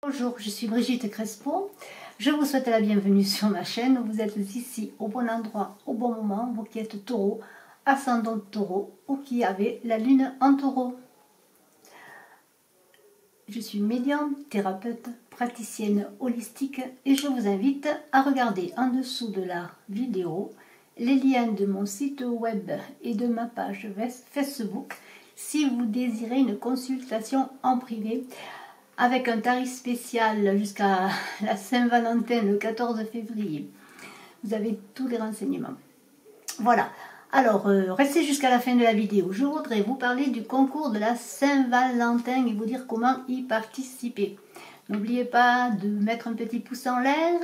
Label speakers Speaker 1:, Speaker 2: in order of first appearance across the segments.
Speaker 1: Bonjour, je suis Brigitte Crespo. Je vous souhaite la bienvenue sur ma chaîne. Vous êtes ici au bon endroit, au bon moment, vous qui êtes taureau, ascendant taureau ou qui avez la lune en taureau. Je suis médium, thérapeute, praticienne holistique et je vous invite à regarder en dessous de la vidéo les liens de mon site web et de ma page Facebook si vous désirez une consultation en privé avec un tarif spécial jusqu'à la Saint-Valentin le 14 février. Vous avez tous les renseignements. Voilà. Alors, restez jusqu'à la fin de la vidéo. Je voudrais vous parler du concours de la Saint-Valentin et vous dire comment y participer. N'oubliez pas de mettre un petit pouce en l'air,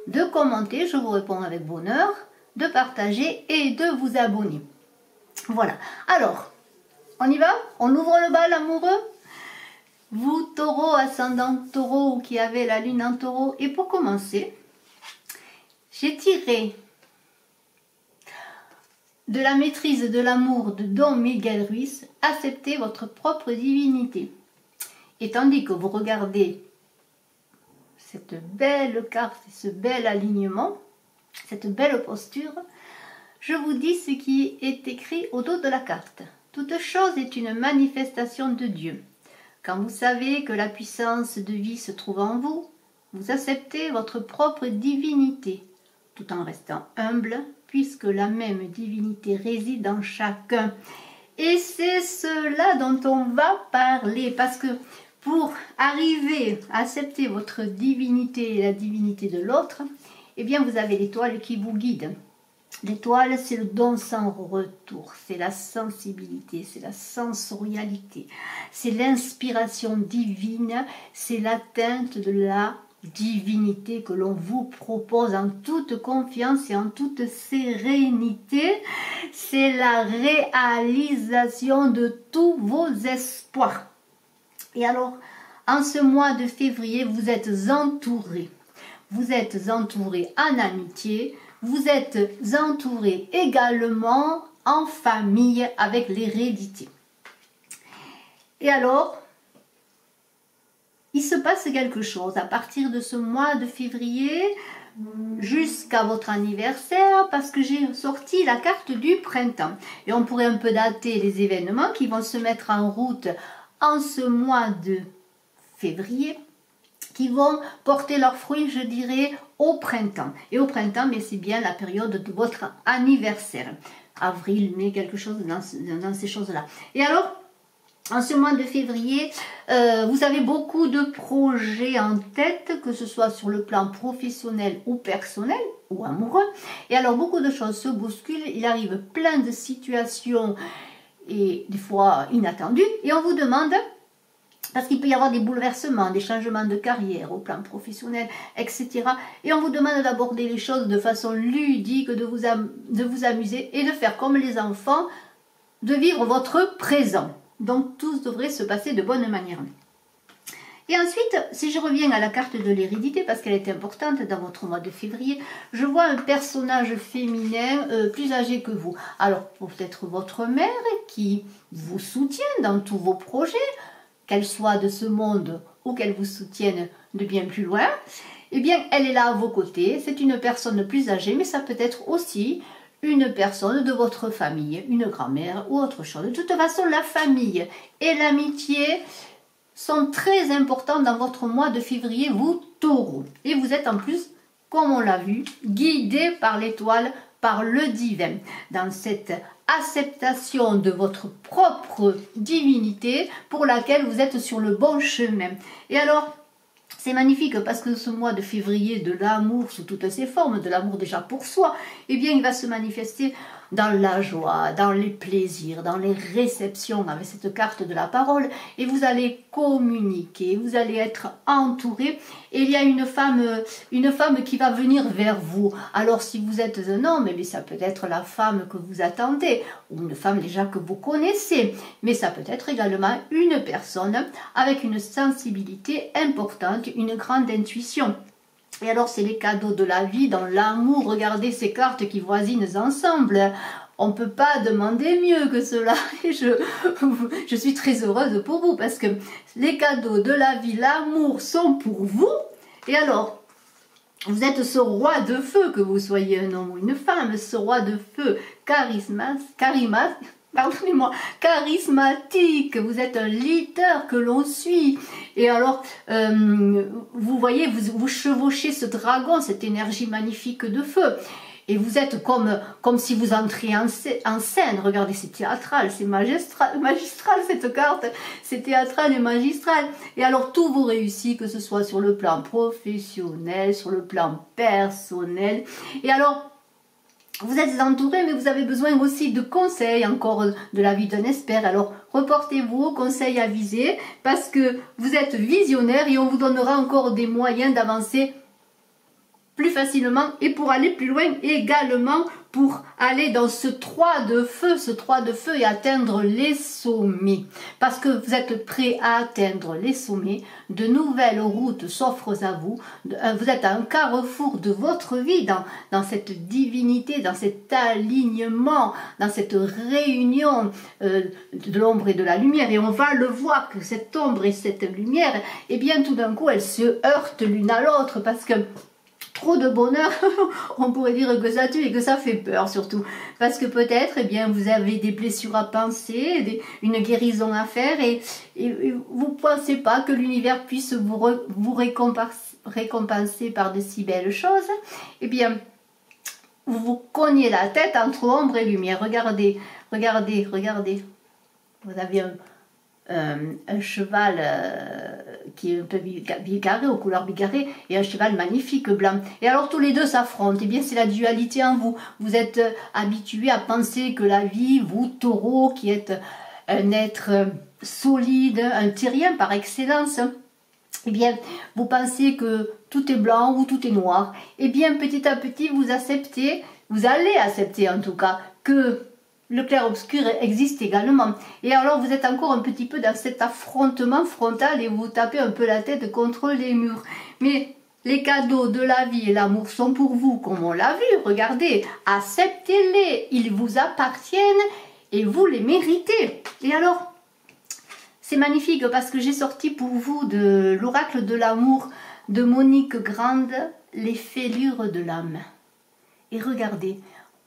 Speaker 1: de commenter, je vous réponds avec bonheur, de partager et de vous abonner. Voilà. Alors, on y va? On ouvre le bal amoureux? Vous, taureau, ascendant taureau ou qui avez la lune en taureau. Et pour commencer, j'ai tiré de la maîtrise de l'amour de Don Miguel Ruiz, acceptez votre propre divinité. Et tandis que vous regardez cette belle carte, ce bel alignement, cette belle posture, je vous dis ce qui est écrit au dos de la carte. Toute chose est une manifestation de Dieu. Quand vous savez que la puissance de vie se trouve en vous, vous acceptez votre propre divinité, tout en restant humble, puisque la même divinité réside en chacun. Et c'est cela dont on va parler, parce que pour arriver à accepter votre divinité et la divinité de l'autre, eh bien vous avez l'étoile qui vous guide. L'étoile, c'est le don sans retour, c'est la sensibilité, c'est la sensorialité, c'est l'inspiration divine, c'est l'atteinte de la divinité que l'on vous propose en toute confiance et en toute sérénité. C'est la réalisation de tous vos espoirs. Et alors, en ce mois de février, vous êtes entourés. Vous êtes entourés en amitié. Vous êtes entouré également en famille avec l'hérédité. Et alors, il se passe quelque chose à partir de ce mois de février jusqu'à votre anniversaire parce que j'ai sorti la carte du printemps. Et on pourrait un peu dater les événements qui vont se mettre en route en ce mois de février, qui vont porter leurs fruits, je dirais, au printemps. Et au printemps, mais c'est bien la période de votre anniversaire. Avril, mai, quelque chose dans ces choses-là. Et alors, en ce mois de février, vous avez beaucoup de projets en tête, que ce soit sur le plan professionnel ou personnel, ou amoureux. Et alors, beaucoup de choses se bousculent. Il arrive plein de situations, et des fois inattendues. Et on vous demande... Parce qu'il peut y avoir des bouleversements, des changements de carrière au plan professionnel, etc. Et on vous demande d'aborder les choses de façon ludique, de vous amuser et de faire comme les enfants, de vivre votre présent. Donc tout devrait se passer de bonne manière. Et ensuite, si je reviens à la carte de l'hérédité, parce qu'elle est importante dans votre mois de février, je vois un personnage féminin plus âgé que vous. Alors peut-être votre mère qui vous soutient dans tous vos projets, qu'elle soit de ce monde ou qu'elle vous soutienne de bien plus loin, eh bien, elle est là à vos côtés. C'est une personne plus âgée, mais ça peut être aussi une personne de votre famille, une grand-mère ou autre chose. De toute façon, la famille et l'amitié sont très importants dans votre mois de février, vous, taureaux. Et vous êtes en plus, comme on l'a vu, guidé par l'étoile, par le divin. Dans cette acceptation de votre propre divinité pour laquelle vous êtes sur le bon chemin. Et alors, c'est magnifique parce que ce mois de février de l'amour sous toutes ses formes, de l'amour déjà pour soi, eh bien il va se manifester dans la joie, dans les plaisirs, dans les réceptions avec cette carte de la parole et vous allez communiquer, vous allez être entouré et il y a une femme qui va venir vers vous. Alors si vous êtes un homme, mais ça peut être la femme que vous attendez ou une femme déjà que vous connaissez, mais ça peut être également une personne avec une sensibilité importante, une grande intuition. Et alors, c'est les cadeaux de la vie, dans l'amour. Regardez ces cartes qui voisinent ensemble. on ne peut pas demander mieux que cela. Et je suis très heureuse pour vous parce que les cadeaux de la vie, l'amour sont pour vous. Et alors, vous êtes ce roi de feu, que vous soyez un homme ou une femme, ce roi de feu charismatique, vous êtes un leader que l'on suit. Et alors, vous voyez, vous chevauchez ce dragon, cette énergie magnifique de feu. Et vous êtes comme si vous entriez en scène. Regardez, c'est théâtral, c'est magistral cette carte. C'est théâtral et magistral. Et alors, tout vous réussit, que ce soit sur le plan professionnel, sur le plan personnel. Et alors, vous êtes entouré, mais vous avez besoin aussi de conseils, encore de la vie d'un expert. Alors, reportez-vous aux conseils avisés, parce que vous êtes visionnaire et on vous donnera encore des moyens d'avancer plus facilement et pour aller plus loin, également pour aller dans ce 3 de feu, et atteindre les sommets. Parce que vous êtes prêt à atteindre les sommets, de nouvelles routes s'offrent à vous. Vous êtes à un carrefour de votre vie, dans cette divinité, dans cet alignement, dans cette réunion de l'ombre et de la lumière. Et on va le voir que cette ombre et cette lumière, eh bien tout d'un coup, elles se heurtent l'une à l'autre parce que trop de bonheur, on pourrait dire que ça tue et que ça fait peur surtout. Parce que peut-être, eh bien, vous avez des blessures à penser, une guérison à faire et vous ne pensez pas que l'univers puisse vous récompenser par de si belles choses. Eh bien, vous vous cognez la tête entre ombre et lumière. Regardez, regardez, regardez. Vous avez un cheval qui est un peu bigarré, aux couleurs bigarrées, et un cheval magnifique blanc. Et alors tous les deux s'affrontent. Et bien c'est la dualité en vous. Vous êtes habitué à penser que la vie, vous taureau, qui êtes un être solide, un terrien par excellence, eh bien vous pensez que tout est blanc ou tout est noir. Et bien petit à petit vous acceptez, vous allez accepter en tout cas, que le clair-obscur existe également. Et alors vous êtes encore un petit peu dans cet affrontement frontal et vous tapez un peu la tête contre les murs. Mais les cadeaux de la vie et l'amour sont pour vous, comme on l'a vu. Regardez, acceptez-les, ils vous appartiennent et vous les méritez. Et alors, c'est magnifique parce que j'ai sorti pour vous de l'oracle de l'amour de Monique Grande, les fêlures de l'âme. Et regardez,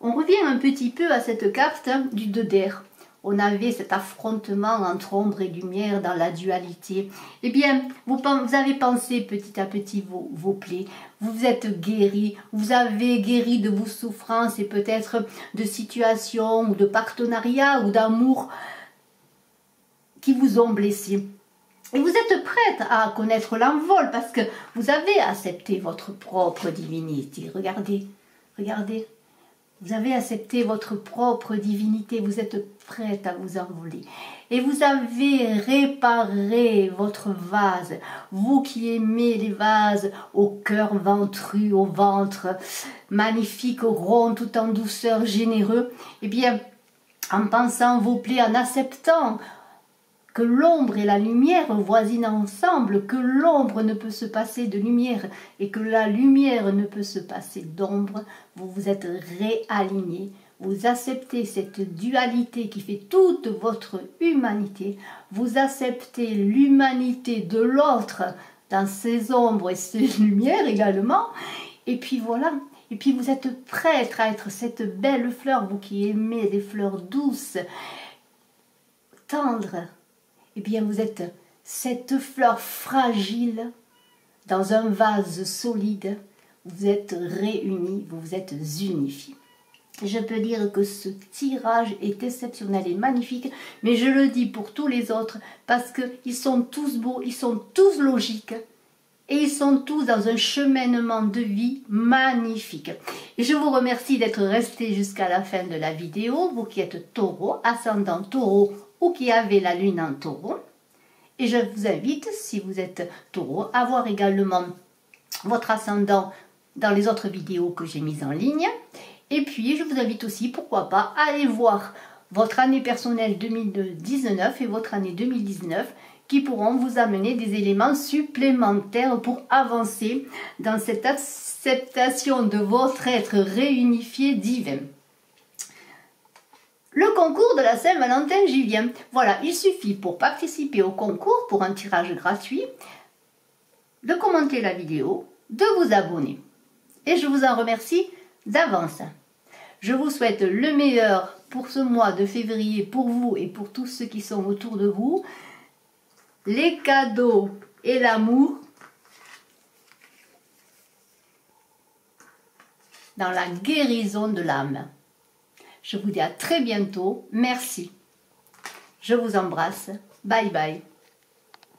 Speaker 1: on revient un petit peu à cette carte du 2 d'air. On avait cet affrontement entre ombre et lumière dans la dualité. Eh bien, vous avez pensé petit à petit vos plaies. Vous vous êtes guéri. Vous avez guéri de vos souffrances et peut-être de situations ou de partenariats ou d'amour qui vous ont blessé. Et vous êtes prête à connaître l'envol parce que vous avez accepté votre propre divinité. Regardez, regardez. Vous avez accepté votre propre divinité, vous êtes prête à vous envoler. Et vous avez réparé votre vase. Vous qui aimez les vases au cœur ventru, au ventre magnifique, rond, tout en douceur, généreux. Eh bien, en pensant vos plaies, en acceptant que l'ombre et la lumière voisinent ensemble, que l'ombre ne peut se passer de lumière et que la lumière ne peut se passer d'ombre, vous vous êtes réaligné, vous acceptez cette dualité qui fait toute votre humanité, vous acceptez l'humanité de l'autre dans ses ombres et ses lumières également, et puis voilà. Et puis vous êtes prête à être cette belle fleur, vous qui aimez les fleurs douces, tendres. Eh bien, vous êtes cette fleur fragile dans un vase solide. Vous êtes réunis, vous vous êtes unifiés. Je peux dire que ce tirage est exceptionnel et magnifique, mais je le dis pour tous les autres parce qu'ils sont tous beaux, ils sont tous logiques et ils sont tous dans un cheminement de vie magnifique. Et je vous remercie d'être restés jusqu'à la fin de la vidéo, vous qui êtes taureau, ascendant taureau, ou qui avez la lune en taureau. Et je vous invite, si vous êtes taureau, à voir également votre ascendant dans les autres vidéos que j'ai mises en ligne. Et puis, je vous invite aussi, pourquoi pas, à aller voir votre année personnelle 2019 et votre année 2019 qui pourront vous amener des éléments supplémentaires pour avancer dans cette acceptation de votre être réunifié divin. le concours de la Saint-Valentin, j'y viens. Voilà, il suffit pour participer au concours, pour un tirage gratuit, de commenter la vidéo, de vous abonner. Et je vous en remercie d'avance. Je vous souhaite le meilleur pour ce mois de février, pour vous et pour tous ceux qui sont autour de vous. Les cadeaux et l'amour dans la guérison de l'âme. Je vous dis à très bientôt. Merci. Je vous embrasse. Bye bye.